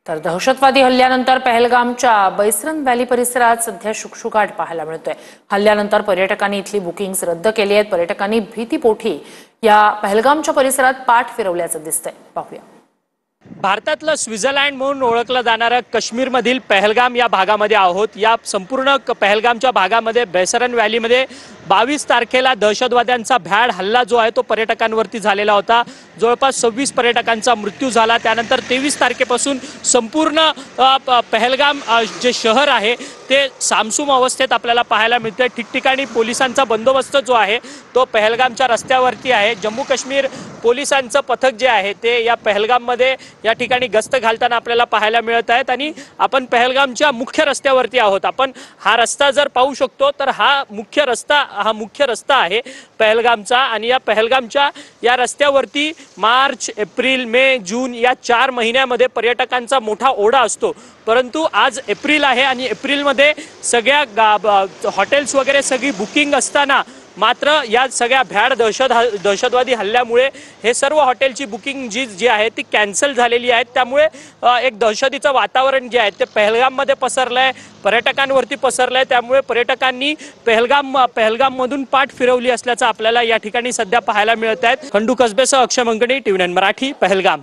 तर दहशतवादी हल्ल्यानंतर पहलगामच्या बैसरन व्हॅली परिसरात सध्या शुकशुकाट पाहायला मिळतोय। हल्ल्यानंतर पर्यटकांनी इथली बुकिंग्स रद्द केली आहेत। पर्यटकांनी भीतीपोटी या पहलगामच्या परिसरात पाठ फिरवल्याचं दिसतंय। पाहूया। भारतातलं स्वित्झर्लंड म्हणून ओळखलं जाणारं काश्मीरमधील पहलगाम या भागामध्ये आहोत। या संपूर्ण पहलगामच्या भागामध्ये बैसरन व्हॅलीमध्ये 22 तारखेला दहशतवाद्यांचा भ्याड हल्ला जो आहे तो पर्यटकांवरती झालेला होता। जवळपास 26 पर्यटकांचा मृत्यू झाला। त्यानंतर 23 तारखेपासून संपूर्ण पहलगाम जे शहर आहे ते सामसूम अवस्थेत आपल्याला पाहायला मिळते। ठिकठिकाणी पोलिसांचा बंदोबस्त जो आहे तो पहलगामच्या रस्त्यावरती आहे। जम्मू काश्मीर पोलिसांचं पथक जे आहे ते या पहलगाममध्ये या ठिकाणी गस्त घालताना आपल्याला पाहायला मिळत आहेत। आणि आपण पहलगामच्या मुख्य रस्त्यावरती आहोत। आपण हा रस्ता जर पाहू शकतो तर हा मुख्य रस्ता आहे पहलगामचा। आणि या पहलगामच्या या रस्त्यावरती मार्च, एप्रिल, मे, जून या 4 महिन्यामध्ये पर्यटकांचा मोठा ओढा असतो। परंतु आज एप्रिल आहे आणि एप्रिलमध्ये सगळ्या हॉटेल्स वगैरे सगळी बुकिंग असताना मात्र या सगळ्या भ्याड दहशतवादी हल्ल्यामुळे हे सर्व हॉटेलची बुकिंग जी आहे ती कॅन्सल झालेली आहे। त्यामुळे एक दहशतीचं वातावरण जे आहे ते पहलगाममध्ये पसरलंय, पर्यटकांवरती पसरलंय। त्यामुळे पर्यटकांनी पहलगाममधून पाठ फिरवली असल्याचं आपल्याला या ठिकाणी सध्या पाहायला मिळत आहे। खंडू कसबेसह अक्षय मंगणी, TV9 मराठी, पहलगाम।